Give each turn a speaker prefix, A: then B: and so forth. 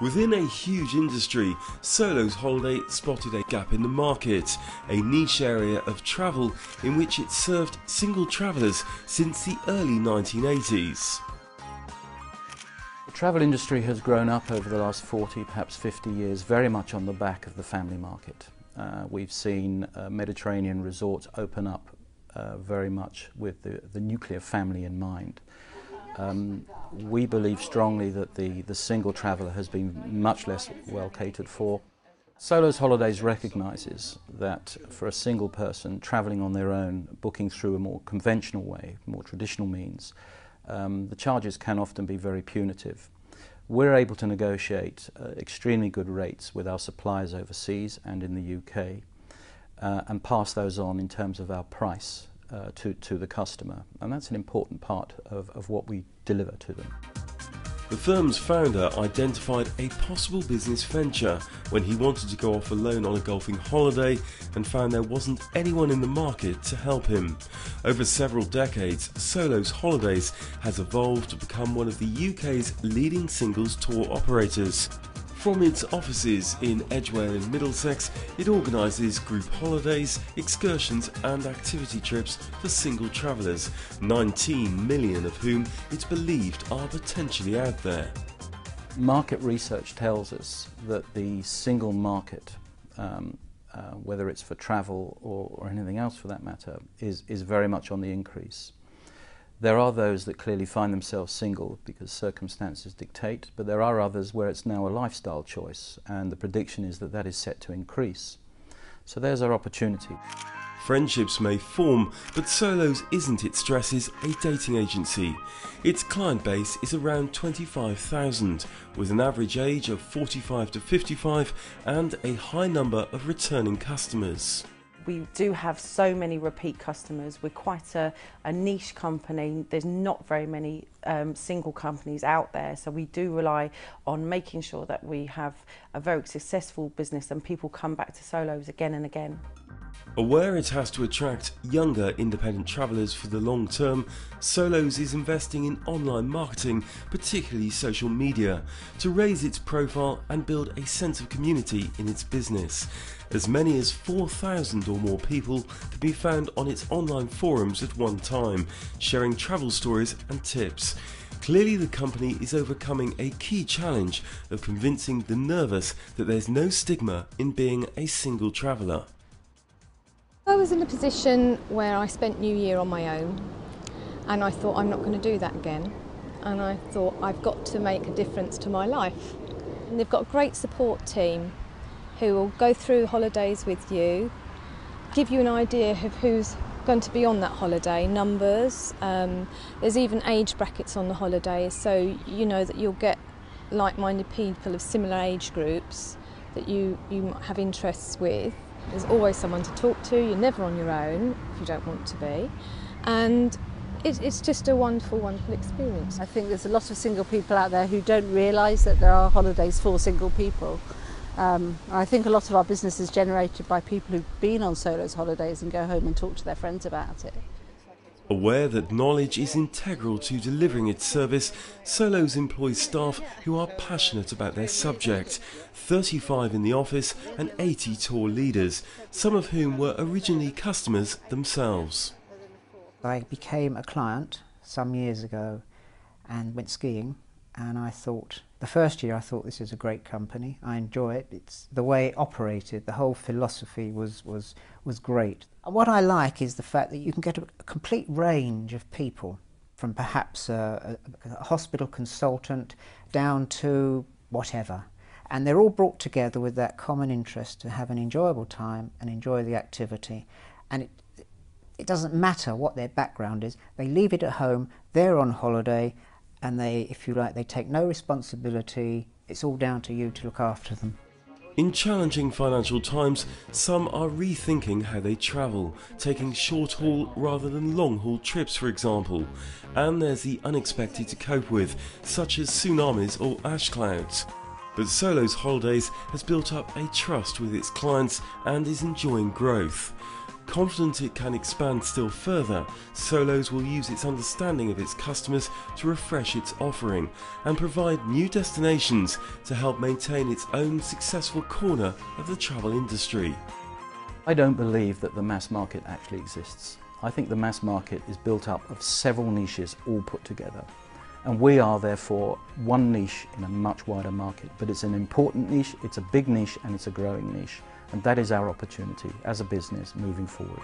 A: Within a huge industry, Solo's Holiday spotted a gap in the market, a niche area of travel in which it served single travellers since the early 1980s.
B: The travel industry has grown up over the last 40, perhaps 50 years, very much on the back of the family market. We've seen Mediterranean resorts open up very much with the nuclear family in mind. We believe strongly that the single traveller has been much less well catered for. Solo's Holidays recognises that for a single person travelling on their own, booking through a more conventional way, more traditional means, the charges can often be very punitive. We're able to negotiate extremely good rates with our suppliers overseas and in the UK and pass those on in terms of our price to the customer, and that's an important part of what we deliver to them.
A: The firm's founder identified a possible business venture when he wanted to go off alone on a golfing holiday and found there wasn't anyone in the market to help him. Over several decades, Solo's Holidays has evolved to become one of the UK's leading singles tour operators. From its offices in Edgware and Middlesex, it organises group holidays, excursions and activity trips for single travellers, 19 million of whom it's believed are potentially out there.
B: Market research tells us that the single market, whether it's for travel or anything else for that matter, is very much on the increase. There are those that clearly find themselves single because circumstances dictate, but there are others where it's now a lifestyle choice, and the prediction is that that is set to increase. So there's our opportunity.
A: Friendships may form, but Solo's isn't, it stresses, a dating agency. Its client base is around 25,000, with an average age of 45 to 55 and a high number of returning customers.
C: We do have so many repeat customers. We're quite a niche company. There's not very many single companies out there, so we do rely on making sure that we have a very successful business and people come back to Solo's again and again.
A: Aware it has to attract younger independent travellers for the long term, Solo's is investing in online marketing, particularly social media, to raise its profile and build a sense of community in its business. As many as 4,000 or more people can be found on its online forums at one time, sharing travel stories and tips. Clearly the company is overcoming a key challenge of convincing the nervous that there's no stigma in being a single traveller.
D: I was in a position where I spent New Year on my own, and I thought I'm not going to do that again, and I thought I've got to make a difference to my life. And they've got a great support team who will go through holidays with you, give you an idea of who's going to be on that holiday, numbers, there's even age brackets on the holidays, so you know that you'll get like-minded people of similar age groups that you might have interests with. There's always someone to talk to, you're never on your own if you don't want to be, and it's just a wonderful, wonderful experience.
E: I think there's a lot of single people out there who don't realise that there are holidays for single people. I think a lot of our business is generated by people who've been on Solo's Holidays and go home and talk to their friends about it.
A: Aware that knowledge is integral to delivering its service, Solo's employs staff who are passionate about their subject, 35 in the office and 80 tour leaders, some of whom were originally customers themselves.
F: I became a client some years ago and went skiing, and I thought, the first year I thought this is a great company, I enjoy it, it's the way it operated, the whole philosophy was great. What I like is the fact that you can get a complete range of people, from perhaps a hospital consultant down to whatever, and they're all brought together with that common interest to have an enjoyable time and enjoy the activity. And it doesn't matter what their background is, they leave it at home, they're on holiday, and they, if you like, they take no responsibility, it's all down to you to look after them.
A: In challenging financial times, some are rethinking how they travel, taking short-haul rather than long-haul trips, for example. And there's the unexpected to cope with, such as tsunamis or ash clouds. But Solo's Holidays has built up a trust with its clients and is enjoying growth. Confident it can expand still further, Solo's will use its understanding of its customers to refresh its offering and provide new destinations to help maintain its own successful corner of the travel industry.
B: I don't believe that the mass market actually exists. I think the mass market is built up of several niches all put together. And we are therefore one niche in a much wider market. But it's an important niche, it's a big niche and it's a growing niche. And that is our opportunity as a business moving forward.